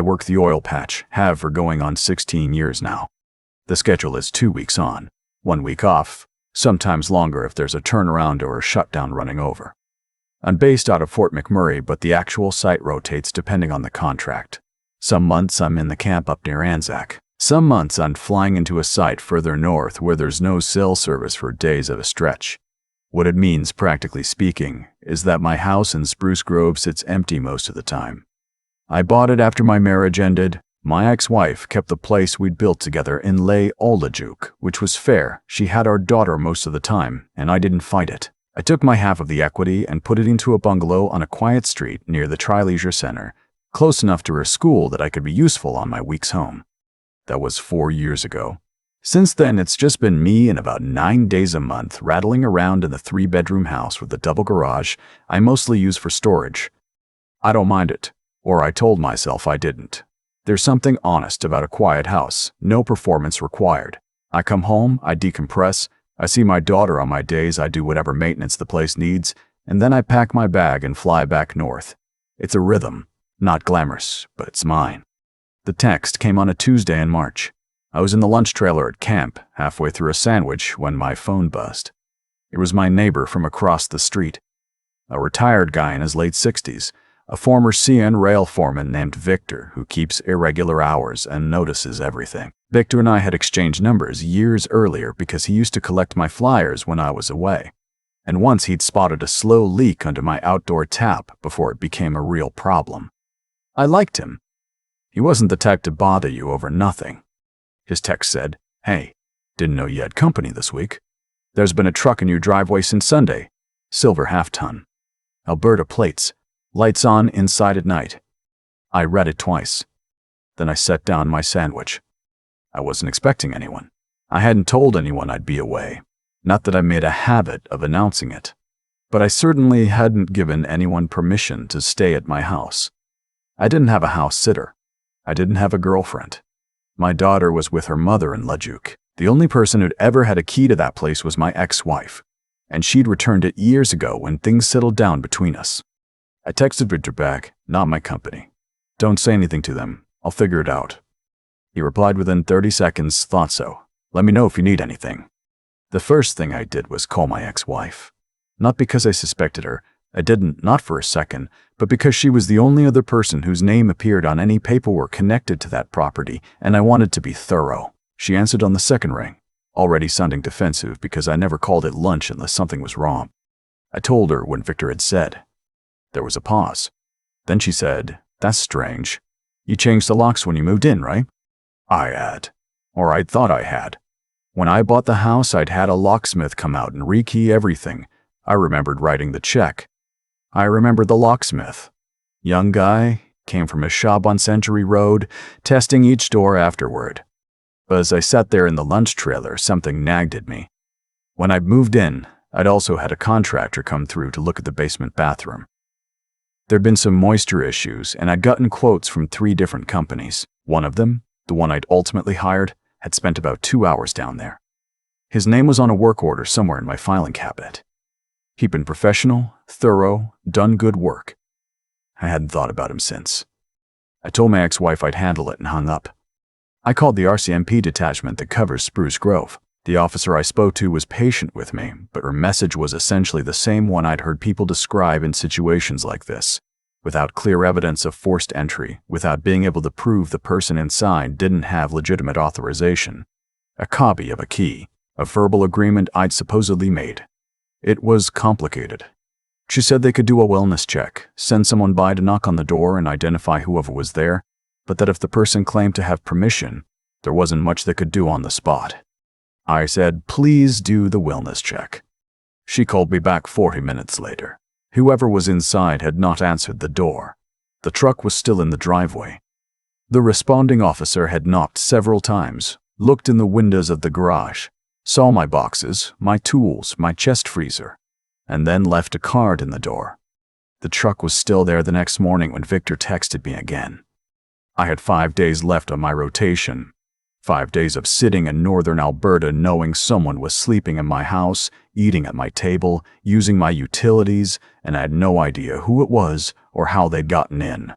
I work the oil patch, have for going on 16 years now. The schedule is 2 weeks on, 1 week off, sometimes longer if there's a turnaround or a shutdown running over. I'm based out of Fort McMurray, but the actual site rotates depending on the contract. Some months I'm in the camp up near Anzac. Some months I'm flying into a site further north where there's no cell service for days at a stretch. What it means, practically speaking, is that my house in Spruce Grove sits empty most of the time. I bought it after my marriage ended. My ex-wife kept the place we'd built together in Lay Olajuk, which was fair. She had our daughter most of the time, and I didn't fight it. I took my half of the equity and put it into a bungalow on a quiet street near the Tri-Leisure Center, close enough to her school that I could be useful on my weeks home. That was 4 years ago. Since then, it's just been me and about 9 days a month rattling around in the 3-bedroom house with a double garage I mostly use for storage. I don't mind it, or I told myself I didn't. There's something honest about a quiet house, no performance required. I come home, I decompress, I see my daughter on my days, I do whatever maintenance the place needs, and then I pack my bag and fly back north. It's a rhythm, not glamorous, but it's mine. The text came on a Tuesday in March. I was in the lunch trailer at camp, halfway through a sandwich, when my phone buzzed. It was my neighbor from across the street, a retired guy in his late 60s, a former CN rail foreman named Victor who keeps irregular hours and notices everything. Victor and I had exchanged numbers years earlier because he used to collect my flyers when I was away. And once he'd spotted a slow leak under my outdoor tap before it became a real problem. I liked him. He wasn't the type to bother you over nothing. His text said, "Hey, didn't know you had company this week. There's been a truck in your driveway since Sunday. Silver half-ton. Alberta plates. Lights on inside at night." I read it twice. Then I set down my sandwich. I wasn't expecting anyone. I hadn't told anyone I'd be away. Not that I made a habit of announcing it. But I certainly hadn't given anyone permission to stay at my house. I didn't have a house sitter. I didn't have a girlfriend. My daughter was with her mother in Leduc. The only person who'd ever had a key to that place was my ex-wife, and she'd returned it years ago when things settled down between us. I texted Victor back, "Not my company. Don't say anything to them. I'll figure it out." He replied within 30 seconds, "Thought so. Let me know if you need anything." The first thing I did was call my ex-wife. Not because I suspected her. I didn't, not for a second, but because she was the only other person whose name appeared on any paperwork connected to that property, and I wanted to be thorough. She answered on the second ring, already sounding defensive because I never called it lunch unless something was wrong. I told her when Victor had said. There was a pause. Then she said, "That's strange. You changed the locks when you moved in, right?" I had. Or I thought I had. When I bought the house, I'd had a locksmith come out and rekey everything. I remembered writing the check. I remembered the locksmith. Young guy, came from a shop on Century Road, testing each door afterward. But as I sat there in the lunch trailer, something nagged at me. When I'd moved in, I'd also had a contractor come through to look at the basement bathroom. There'd been some moisture issues, and I'd gotten quotes from 3 different companies. One of them, the one I'd ultimately hired, had spent about 2 hours down there. His name was on a work order somewhere in my filing cabinet. He'd been professional, thorough, done good work. I hadn't thought about him since. I told my ex-wife I'd handle it and hung up. I called the RCMP detachment that covers Spruce Grove. The officer I spoke to was patient with me, but her message was essentially the same one I'd heard people describe in situations like this. Without clear evidence of forced entry, without being able to prove the person inside didn't have legitimate authorization. A copy of a key, a verbal agreement I'd supposedly made. It was complicated. She said they could do a wellness check, send someone by to knock on the door and identify whoever was there, but that if the person claimed to have permission, there wasn't much they could do on the spot. I said, "Please do the wellness check." She called me back 40 minutes later. Whoever was inside had not answered the door. The truck was still in the driveway. The responding officer had knocked several times, looked in the windows of the garage, saw my boxes, my tools, my chest freezer, and then left a card in the door. The truck was still there the next morning when Victor texted me again. I had 5 days left on my rotation. 5 days of sitting in northern Alberta knowing someone was sleeping in my house, eating at my table, using my utilities, and I had no idea who it was or how they'd gotten in.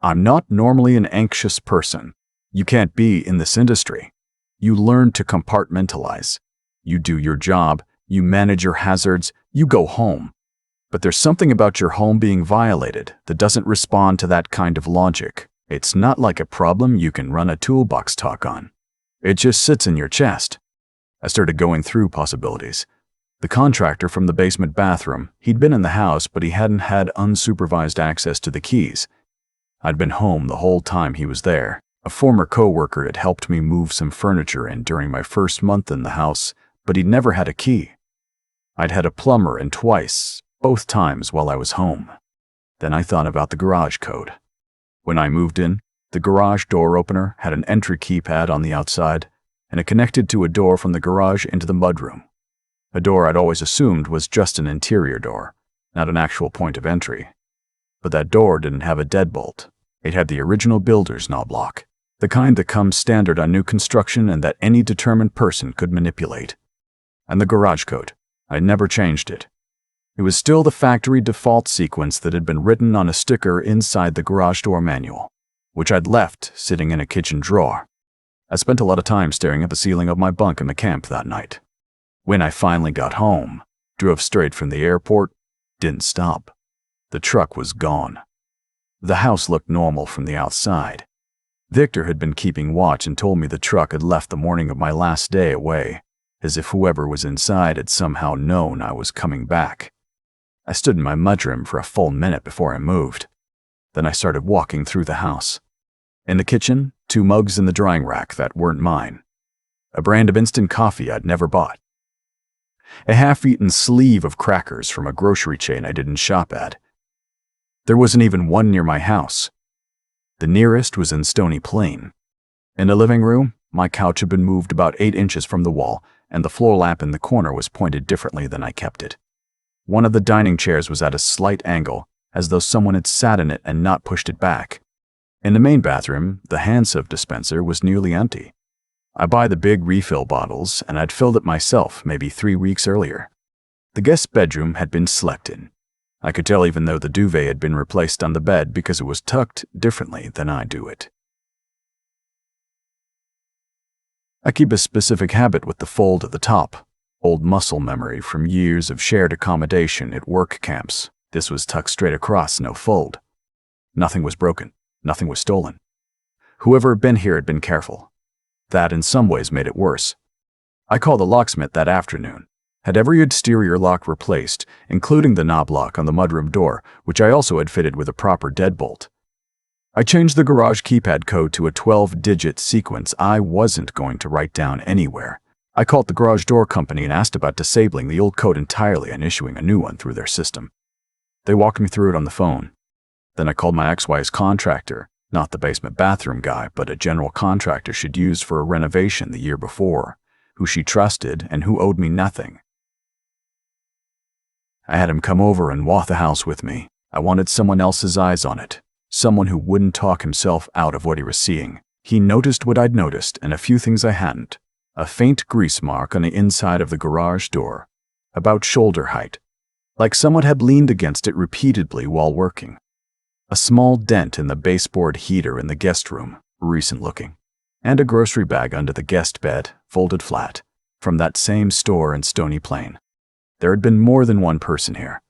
I'm not normally an anxious person. You can't be in this industry. You learn to compartmentalize. You do your job, you manage your hazards, you go home. But there's something about your home being violated that doesn't respond to that kind of logic. It's not like a problem you can run a toolbox talk on. It just sits in your chest. I started going through possibilities. The contractor from the basement bathroom, he'd been in the house, but he hadn't had unsupervised access to the keys. I'd been home the whole time he was there. A former co-worker had helped me move some furniture in during my first month in the house, but he'd never had a key. I'd had a plumber in twice, both times while I was home. Then I thought about the garage code. When I moved in, the garage door opener had an entry keypad on the outside, and it connected to a door from the garage into the mudroom. A door I'd always assumed was just an interior door, not an actual point of entry. But that door didn't have a deadbolt. It had the original builder's knob lock, the kind that comes standard on new construction and that any determined person could manipulate. And the garage code, I never changed it. It was still the factory default sequence that had been written on a sticker inside the garage door manual, which I'd left sitting in a kitchen drawer. I spent a lot of time staring at the ceiling of my bunk in the camp that night. When I finally got home, drove straight from the airport, didn't stop. The truck was gone. The house looked normal from the outside. Victor had been keeping watch and told me the truck had left the morning of my last day away, as if whoever was inside had somehow known I was coming back. I stood in my mudroom for a full minute before I moved. Then I started walking through the house. In the kitchen, 2 mugs in the drying rack that weren't mine. A brand of instant coffee I'd never bought. A half-eaten sleeve of crackers from a grocery chain I didn't shop at. There wasn't even one near my house. The nearest was in Stony Plain. In the living room, my couch had been moved about 8 inches from the wall, and the floor lamp in the corner was pointed differently than I kept it. One of the dining chairs was at a slight angle, as though someone had sat in it and not pushed it back. In the main bathroom, the hand soap dispenser was nearly empty. I buy the big refill bottles, and I'd filled it myself maybe 3 weeks earlier. The guest bedroom had been slept in. I could tell even though the duvet had been replaced on the bed because it was tucked differently than I do it. I keep a specific habit with the fold at the top. Old muscle memory from years of shared accommodation at work camps. This was tucked straight across, no fold. Nothing was broken. Nothing was stolen. Whoever had been here had been careful. That in some ways made it worse. I called the locksmith that afternoon. Had every exterior lock replaced, including the knob lock on the mudroom door, which I also had fitted with a proper deadbolt. I changed the garage keypad code to a 12-digit sequence I wasn't going to write down anywhere. I called the garage door company and asked about disabling the old code entirely and issuing a new one through their system. They walked me through it on the phone. Then I called my ex-wife's contractor, not the basement bathroom guy, but a general contractor she'd used for a renovation the year before, who she trusted and who owed me nothing. I had him come over and walk the house with me. I wanted someone else's eyes on it, someone who wouldn't talk himself out of what he was seeing. He noticed what I'd noticed and a few things I hadn't. A faint grease mark on the inside of the garage door, about shoulder height, like someone had leaned against it repeatedly while working. A small dent in the baseboard heater in the guest room, recent looking, and a grocery bag under the guest bed, folded flat, from that same store in Stony Plain. There had been more than one person here.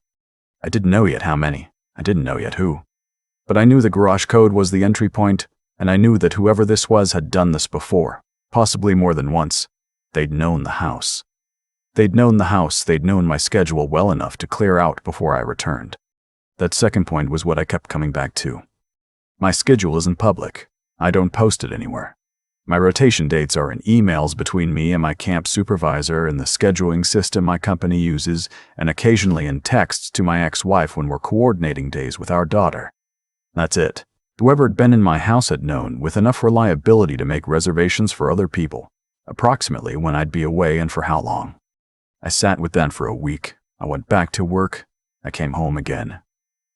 I didn't know yet how many. I didn't know yet who. But I knew the garage code was the entry point, and I knew that whoever this was had done this before. Possibly more than once. They'd known the house. They'd known my schedule well enough to clear out before I returned. That second point was what I kept coming back to. My schedule isn't public. I don't post it anywhere. My rotation dates are in emails between me and my camp supervisor and the scheduling system my company uses, and occasionally in texts to my ex-wife when we're coordinating days with our daughter. That's it. Whoever had been in my house had known, with enough reliability to make reservations for other people, approximately when I'd be away and for how long. I sat with that for a week. I went back to work. I came home again.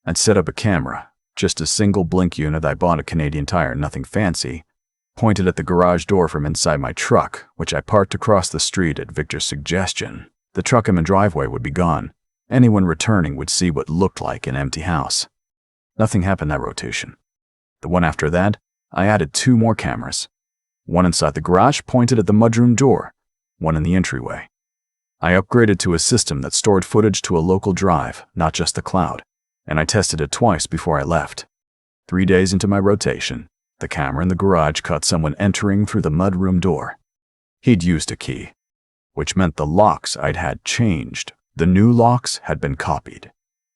I'd set up a camera, just a single blink unit I bought at Canadian Tire, nothing fancy, pointed at the garage door from inside my truck, which I parked across the street at Victor's suggestion. The truck in the driveway would be gone. Anyone returning would see what looked like an empty house. Nothing happened that rotation. The one after that, I added 2 more cameras. One inside the garage pointed at the mudroom door, one in the entryway. I upgraded to a system that stored footage to a local drive, not just the cloud, and I tested it twice before I left. 3 days into my rotation, the camera in the garage caught someone entering through the mudroom door. He'd used a key, which meant the locks I'd had changed. The new locks had been copied.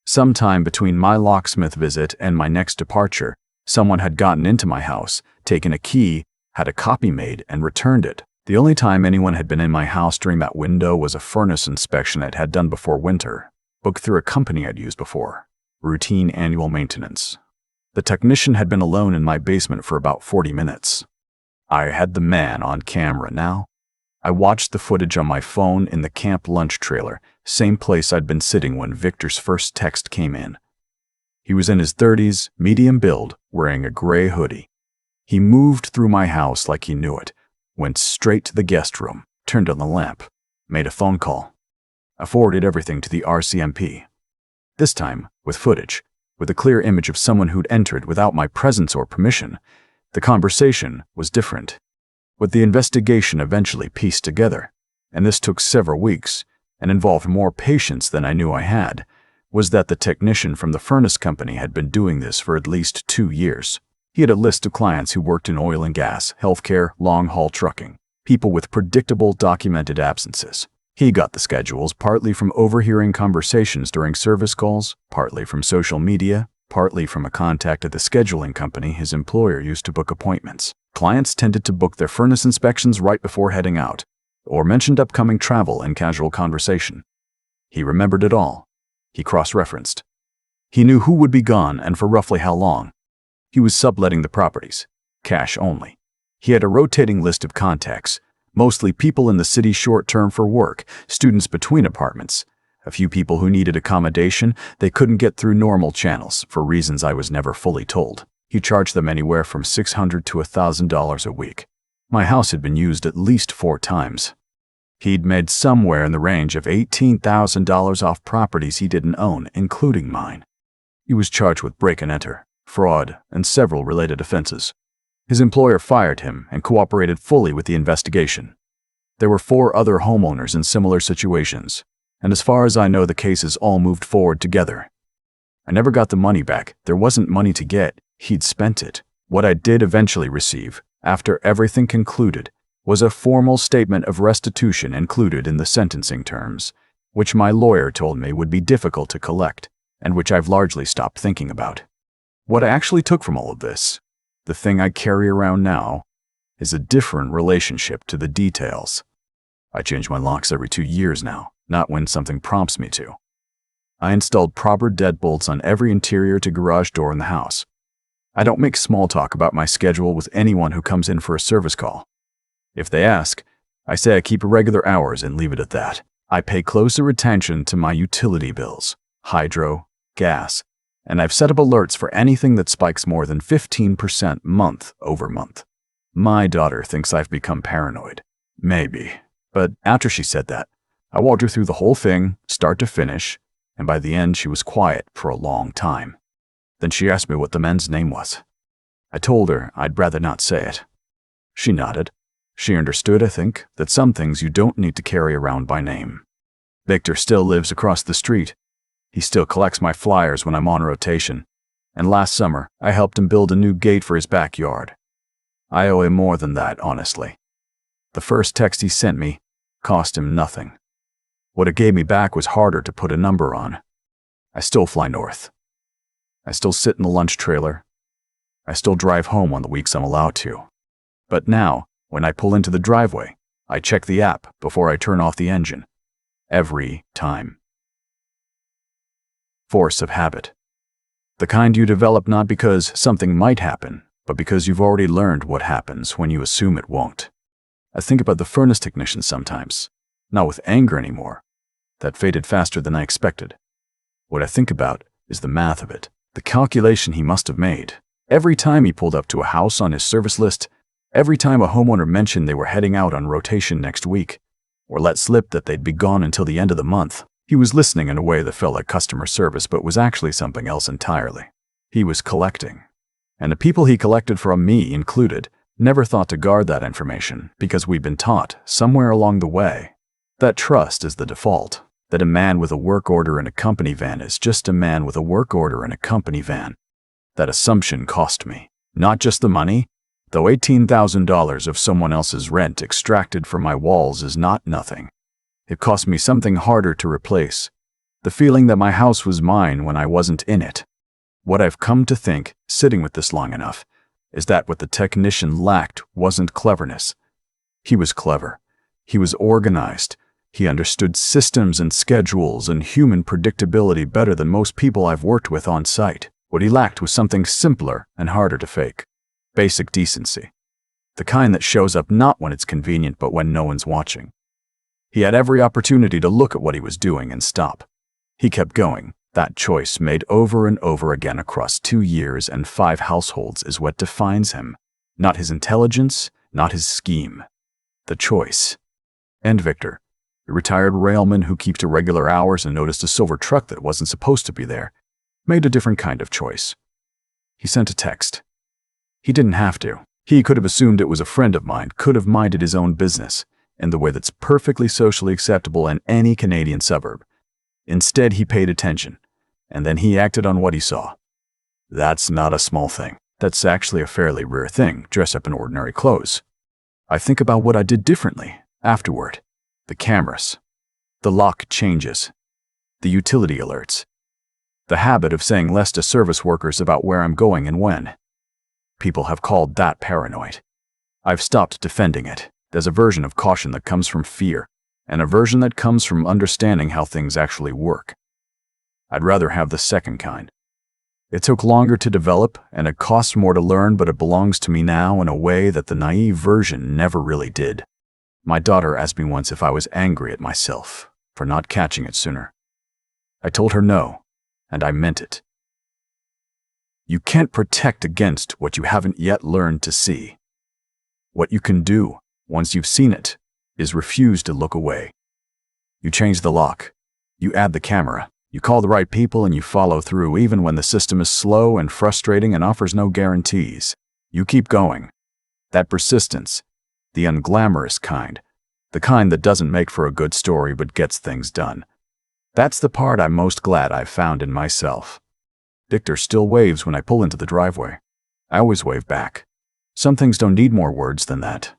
Sometime between my locksmith visit and my next departure, someone had gotten into my house, taken a key, had a copy made, and returned it. The only time anyone had been in my house during that window was a furnace inspection I'd had done before winter, booked through a company I'd used before. Routine annual maintenance. The technician had been alone in my basement for about 40 minutes. I had the man on camera now. I watched the footage on my phone in the camp lunch trailer, same place I'd been sitting when Victor's first text came in. He was in his 30s, medium build, wearing a gray hoodie. He moved through my house like he knew it, went straight to the guest room, turned on the lamp, made a phone call. I forwarded everything to the RCMP. This time, with footage, with a clear image of someone who'd entered without my presence or permission. The conversation was different. What the investigation eventually pieced together, and this took several weeks and involved more patience than I knew I had, was that the technician from the furnace company had been doing this for at least 2 years. He had a list of clients who worked in oil and gas, healthcare, long-haul trucking, people with predictable documented absences. He got the schedules partly from overhearing conversations during service calls, partly from social media, partly from a contact at the scheduling company his employer used to book appointments. Clients tended to book their furnace inspections right before heading out, or mentioned upcoming travel in casual conversation. He remembered it all. He cross-referenced. He knew who would be gone and for roughly how long. He was subletting the properties, cash only. He had a rotating list of contacts, mostly people in the city short-term for work, students between apartments, a few people who needed accommodation they couldn't get through normal channels for reasons I was never fully told. He charged them anywhere from $600 to $1,000 a week. My house had been used at least 4 times. He'd made somewhere in the range of $18,000 off properties he didn't own, including mine. He was charged with break and enter, fraud, and several related offenses. His employer fired him and cooperated fully with the investigation. There were 4 other homeowners in similar situations, and as far as I know, the cases all moved forward together. I never got the money back. There wasn't money to get. He'd spent it. What I did eventually receive, after everything concluded, was a formal statement of restitution included in the sentencing terms, which my lawyer told me would be difficult to collect, and which I've largely stopped thinking about. What I actually took from all of this, the thing I carry around now, is a different relationship to the details. I change my locks every 2 years now, not when something prompts me to. I installed proper deadbolts on every interior to garage door in the house. I don't make small talk about my schedule with anyone who comes in for a service call. If they ask, I say I keep irregular hours and leave it at that. I pay closer attention to my utility bills, hydro, gas, and I've set up alerts for anything that spikes more than 15% month over month. My daughter thinks I've become paranoid. Maybe. But after she said that, I walked her through the whole thing, start to finish, and by the end she was quiet for a long time. Then she asked me what the men's name was. I told her I'd rather not say it. She nodded. She understood, I think, that some things you don't need to carry around by name. Victor still lives across the street. He still collects my flyers when I'm on rotation. And last summer, I helped him build a new gate for his backyard. I owe him more than that, honestly. The first text he sent me cost him nothing. What it gave me back was harder to put a number on. I still fly north. I still sit in the lunch trailer. I still drive home on the weeks I'm allowed to. But now, when I pull into the driveway, I check the app before I turn off the engine. Every time. Force of habit. The kind you develop not because something might happen, but because you've already learned what happens when you assume it won't. I think about the furnace technician sometimes, not with anger anymore. That faded faster than I expected. What I think about is the math of it. The calculation he must have made. Every time he pulled up to a house on his service list, every time a homeowner mentioned they were heading out on rotation next week, or let slip that they'd be gone until the end of the month, he was listening in a way that felt like customer service but was actually something else entirely. He was collecting. And the people he collected from me included never thought to guard that information because we'd been taught somewhere along the way that trust is the default, that a man with a work order in a company van is just a man with a work order in a company van. That assumption cost me not just the money, though $18,000 of someone else's rent extracted from my walls is not nothing. It cost me something harder to replace, the feeling that my house was mine when I wasn't in it. What I've come to think, sitting with this long enough, is that what the technician lacked wasn't cleverness. He was clever. He was organized. He understood systems and schedules and human predictability better than most people I've worked with on site. What he lacked was something simpler and harder to fake. Basic decency. The kind that shows up not when it's convenient but when no one's watching. He had every opportunity to look at what he was doing and stop. He kept going. That choice made over and over again across 2 years and 5 households is what defines him. Not his intelligence, not his scheme. The choice. And Victor, a retired railman who keeps irregular hours and noticed a silver truck that wasn't supposed to be there, made a different kind of choice. He sent a text. He didn't have to. He could have assumed it was a friend of mine, could have minded his own business, in the way that's perfectly socially acceptable in any Canadian suburb. Instead, he paid attention, and then he acted on what he saw. That's not a small thing. That's actually a fairly rare thing, dress up in ordinary clothes. I think about what I did differently afterward. The cameras. The lock changes. The utility alerts. The habit of saying less to service workers about where I'm going and when. People have called that paranoid. I've stopped defending it. There's a version of caution that comes from fear, and a version that comes from understanding how things actually work. I'd rather have the second kind. It took longer to develop, and it costs more to learn, but it belongs to me now in a way that the naive version never really did. My daughter asked me once if I was angry at myself for not catching it sooner. I told her no, and I meant it. You can't protect against what you haven't yet learned to see. What you can do, once you've seen it, is refuse to look away. You change the lock. You add the camera. You call the right people and you follow through even when the system is slow and frustrating and offers no guarantees. You keep going. That persistence, the unglamorous kind, the kind that doesn't make for a good story but gets things done. That's the part I'm most glad I've found in myself. Victor still waves when I pull into the driveway. I always wave back. Some things don't need more words than that.